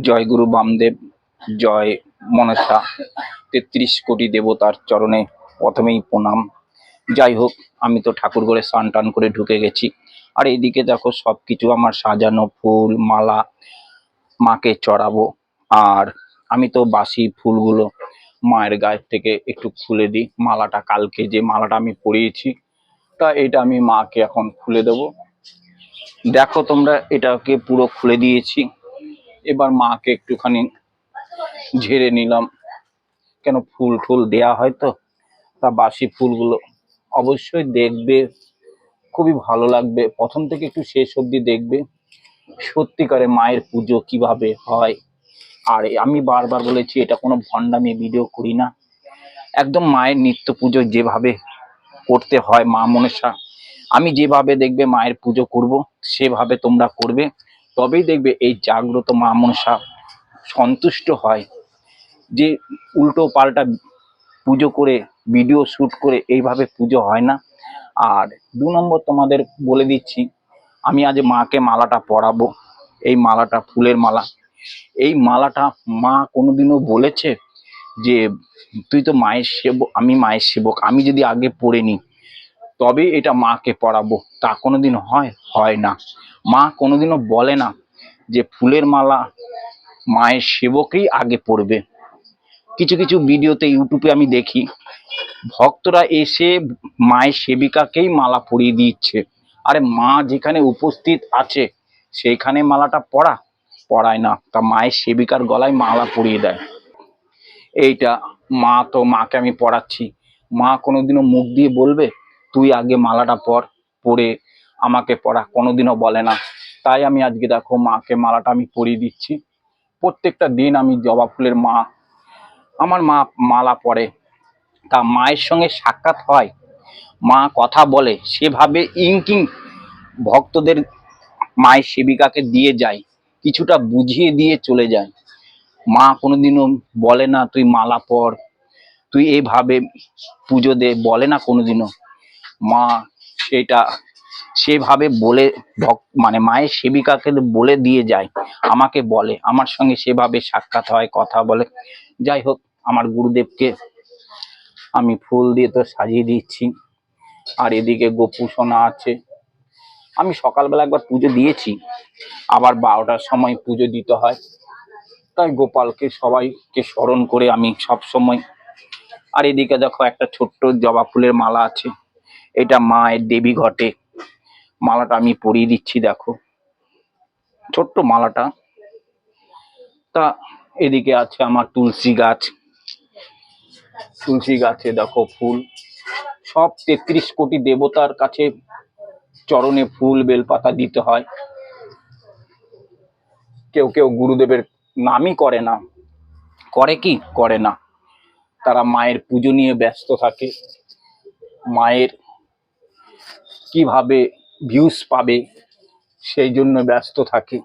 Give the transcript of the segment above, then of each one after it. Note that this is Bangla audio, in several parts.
জয় গুরু বামদেব, জয় মনসা। ৩৩ কোটি দেবতার চরণে প্রথমেই প্রণাম। যাই হোক, আমি তো ঠাকুর ঘরে স্নান টান করে ঢুকে গেছি। আর এইদিকে দেখো সবকিছু আমার সাজানো, ফুল মালা মাকে চড়াবো। আর আমি তো বাসি ফুলগুলো মায়ের গায়ের থেকে একটু খুলে দিই। মালাটা কালকে যে মালাটা আমি পরিয়েছি, তা এটা আমি মাকে এখন খুলে দেবো। দেখো তোমরা, এটাকে পুরো খুলে দিয়েছি। এবার মাকে একটুখানি ঝেড়ে নিলাম, কেন ফুল টুল দেয়া হয় তো। তা বাসি ফুলগুলো অবশ্যই দেখবে, খুবই ভালো লাগবে। প্রথম থেকে একটু শেষ অবধি দেখবে সত্যিকারে মায়ের পুজো কিভাবে হয়। আর আমি বারবার বলেছি, এটা কোনো ভণ্ডামি ভিডিও করি না, একদম মায়ের নিত্য পুজো যেভাবে করতে হয় মা মনসা, আমি যেভাবে দেখবে মায়ের পুজো করব সেভাবে তোমরা করবে, তবেই দেখবে এই জাগ্রত মা মনসা সন্তুষ্ট হয়। যে উল্টো পাল্টা পুজো করে ভিডিও শ্যুট করে এইভাবে পুজো হয় না। আর ২ নম্বর তোমাদের বলে দিচ্ছি, আমি আজ মাকে মালাটা পরাবো। এই মালাটা ফুলের মালা। এই মালাটা মা কোনোদিনও বলেছে যে তুই তো মায়ের সেবক, আমি মায়ের সেবক, আমি যদি আগে পরে নিই তবে এটা মাকে পরাবো, তা কোনোদিন হয় না। মা কোনোদিনও বলে না যে ফুলের মালা মায়ের সেবকই আগে পরবে। কিছু কিছু ভিডিওতে ইউটিউবে আমি দেখি, ভক্তরা এসে মায়ের সেবিকাকেই মালা পরিয়ে দিচ্ছে। আরে মা যেখানে উপস্থিত আছে সেইখানে মালাটা পরায় না, তা মায়ের সেবিকার গলায় মালা পরিয়ে দেয়। এইটা মাকে আমি পরাচ্ছি। মা কোনোদিনও মুখ দিয়ে বলবে তুই আগে মালাটা পরে আমাকে পরা, কোনোদিনও বলে না। তাই আমি আজকে দেখো মাকে মালাটা আমি পরিয়ে দিচ্ছি। প্রত্যেকটা দিন আমি জবা ফুলের আমার মা মালা পরে, তা মায়ের সঙ্গে সাক্ষাৎ হয়, মা কথা বলে, সেভাবে ইঙ্কিং ভক্তদের মায়ের সেবিকাকে দিয়ে যায়, কিছুটা বুঝিয়ে দিয়ে চলে যায়। মা কোনোদিনও বলে না তুই মালা পর, তুই এইভাবে পুজো দে, বলে না কোনোদিনও। মা সেটা সেভাবে বলে মানে মায়ের সেবিকাকে বলে দিয়ে যায়, আমাকে বলে, আমার সঙ্গে সেভাবে সাক্ষাৎ হয়, কথা বলে। যাই হোক, আমার গুরুদেবকে আমি ফুল দিয়ে তো সাজিয়ে দিচ্ছি। আর এদিকে গোপু সোনা আছে। আমি সকালবেলা একবার পুজো দিয়েছি, আবার 12টার সময় পুজো দিতে হয়, তাই গোপালকে সবাইকে স্মরণ করে আমি সব সময়। আর এদিকে দেখো একটা ছোট্ট জবা ফুলের মালা আছে, এটা মায়ের দেবী ঘটে মালাটা আমি পরিয়ে দিচ্ছি। দেখো ছোট্ট মালাটা। তা এদিকে আছে আমার তুলসী গাছ, তুলসী গাছে দেখো ফুল। সব ৩৩ কোটি দেবতার কাছে চরণে ফুল বেলপাতা দিতে হয়। কেউ কেউ গুরুদেবের নামই করে না, করে কি করে না, তারা মায়ের পুজো নিয়ে ব্যস্ত থাকে, মায়ের কিভাবে ভিউজ পাবে সেই জন্য ব্যস্ত থাকে।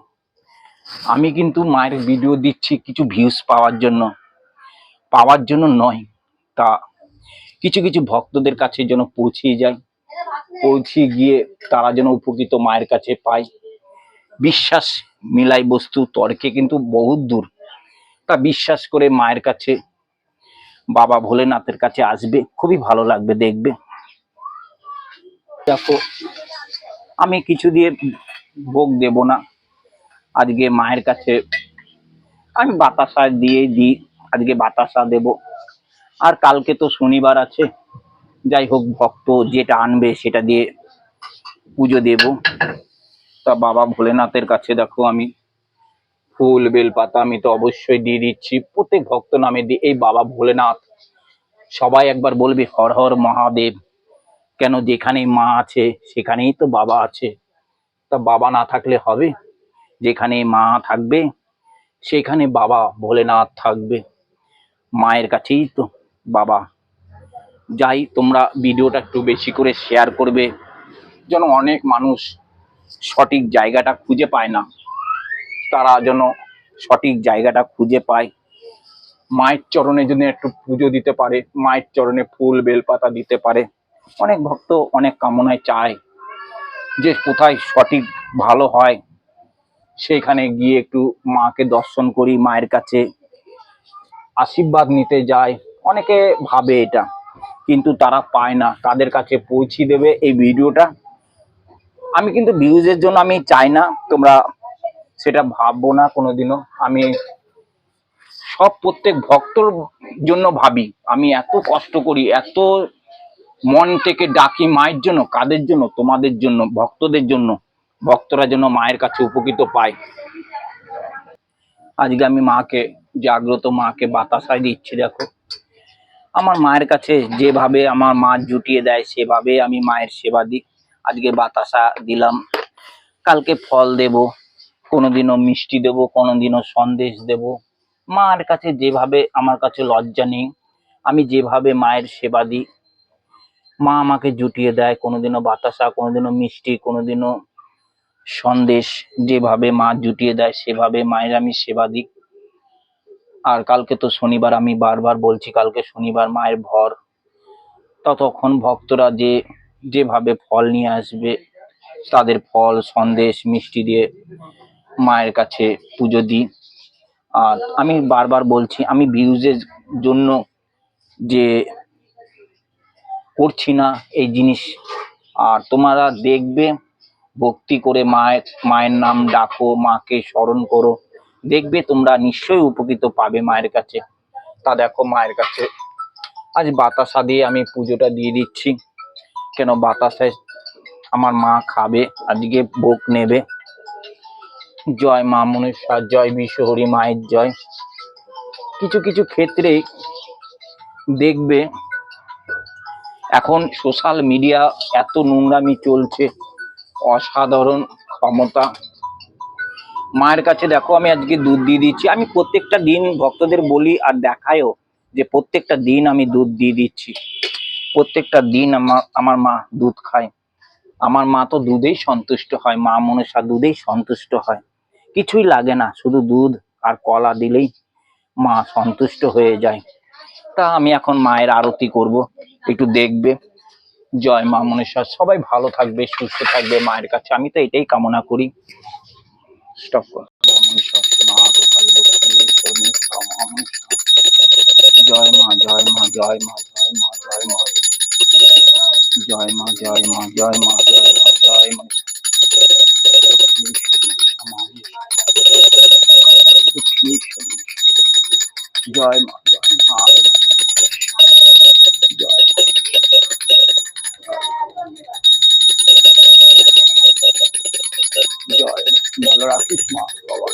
আমি কিন্তু মায়ের ভিডিও দিচ্ছি কিছু ভিউজ পাওয়ার জন্য নয়, তা কিছু কিছু ভক্তদের কাছে যেন পৌঁছে যায়, পৌঁছে গিয়ে তারা যেন উপকৃত মায়ের কাছে পায়। বিশ্বাস মিলাই বস্তু তর্কে কিন্তু বহুত দূর। তা বিশ্বাস করে মায়ের কাছে, বাবা ভোলেনাথের কাছে আসবে, খুবই ভালো লাগবে দেখবে। দেখো আমি কিছু দিয়ে ভোগ দেব না, আজকে মায়ের কাছে আমি বাতাসা দিয়ে দিই, আজকে বাতাসা দেব। আর কালকে তো শনিবার আছে, যাই হোক ভক্ত যেটা আনবে সেটা দিয়ে পুজো দেব। তা বাবা ভোলেনাথের কাছে দেখো আমি ফুল বেলপাতা আমি তো অবশ্যই দিয়ে দিচ্ছি, প্রত্যেক ভক্ত নামে দিই। এই বাবা ভোলেনাথ, সবাই একবার বলবে হর হর মহাদেব, কেন যেখানে মা আছে সেখানেই তো বাবা আছে। তা বাবা না থাকলে হবে? যেখানে মা থাকবে সেখানে বাবা ভোলেনাথ থাকবে, মায়ের কাছেই তো বাবা। যাই, তোমরা ভিডিওটা একটু বেশি করে শেয়ার করবে, যেন অনেক মানুষ সঠিক জায়গাটা খুঁজে পায় না, তারা যেন সঠিক জায়গাটা খুঁজে পায়, মায়ের চরণে যদি একটু পুজো দিতে পারে, মায়ের চরণে ফুল বেলপাতা দিতে পারে। অনেক ভক্ত অনেক কামনায় চায় যে কোথায় সঠিক ভালো হয়, সেইখানে গিয়ে একটু মাকে দর্শন করি, মায়ের কাছে আশীর্বাদ নিতে যায়। অনেকে ভাবে এটা, কিন্তু তারা পায় না। তাদের কাছে পৌঁছে দেবে এই ভিডিওটা। আমি কিন্তু ভিউজের জন্য আমি চাই না, তোমরা সেটা ভাববো না কোনোদিনও। আমি সব প্রত্যেক ভক্তর জন্য ভাবি। আমি এত কষ্ট করি, এত মন থেকে ডাকি মায়ের জন্য। কাদের জন্য? তোমাদের জন্য, ভক্তদের জন্য। ভক্তরা যেন মায়ের কাছে উপকৃত পায়। আজকে আমি মাকে, জাগ্রত মাকে বাতাসায় দিচ্ছি। দেখো আমার মায়ের কাছে যেভাবে আমার মা জুটিয়ে দেয়, সেভাবে আমি মায়ের সেবা দিই। আজকে বাতাসা দিলাম, কালকে ফল দেব, কোনোদিনও মিষ্টি দেব, কোনোদিনও সন্দেশ দেব। মার কাছে যেভাবে, আমার কাছে লজ্জা নেই, আমি যেভাবে মায়ের সেবা দিই, মা আমাকে জুটিয়ে দেয়। কোনোদিনও বাতাসা, কোনোদিনও মিষ্টি, কোনোদিনও সন্দেশ, যেভাবে মা জুটিয়ে দেয় সেভাবে মায়ের আমি সেবা দিই। আর কালকে তো শনিবার, আমি বারবার বলছি কালকে শনিবার, মায়ের ভর। ততক্ষণ ভক্তরা যেভাবে ফল নিয়ে আসবে, তাদের ফল সন্দেশ মিষ্টি দিয়ে মায়ের কাছে পুজো দিই। আর আমি বারবার বলছি, আমি ভিউজের জন্য যে করছি না এই জিনিস। আর তোমরা দেখবে, ভক্তি করে মায়ের নাম ডাকো, মাকে স্মরণ করো, দেখবে তোমরা নিশ্চয়ই উপকৃত পাবে মায়ের কাছে। তা দেখো মায়ের কাছে আজ বাতাসা দিয়ে আমি পুজোটা দিয়ে দিচ্ছি। কেন বাতাসায় আমার মা খাবে, আজকে ভোগ নেবে। জয় মা মনসা, জয় বিশ্বহরি মায়ের জয়। কিছু কিছু ক্ষেত্রে দেখবে এখন সোশ্যাল মিডিয়া এত নোংরামি চলছে, অসাধারণ ক্ষমতা। মায়ের কাছে দেখো আমি আজকে দুধ দিয়ে দিচ্ছি। আমি প্রত্যেকটা দিন ভক্তদের বলি আর দেখায়ও যে প্রত্যেকটা দিন আমি দুধ দিয়ে দিচ্ছি। প্রত্যেকটা দিন আমার মা দুধ খায়। আমার মা তো দুধেই সন্তুষ্ট হয়, মা মনসা দুধেই সন্তুষ্ট হয়। কিছুই লাগে না, শুধু দুধ আর কলা দিলেই মা সন্তুষ্ট হয়ে যায়। তা আমি এখন মায়ের আরতি করব, একটু দেখবে। জয় মা মনসা। সবাই ভালো থাকবে, সুস্থ থাকবে মায়ের কাছে, আমি তো এটাই কামনা করি। স্টপ কর। জয় মা, জয় মা, জয় মা, জয় মা, জয় মা, জয় মা, জয় মা, জয় মা, জয় মা, জয় মা। জয় মা, জয় মা, জয়। ভালো রাখিস মা বাবা।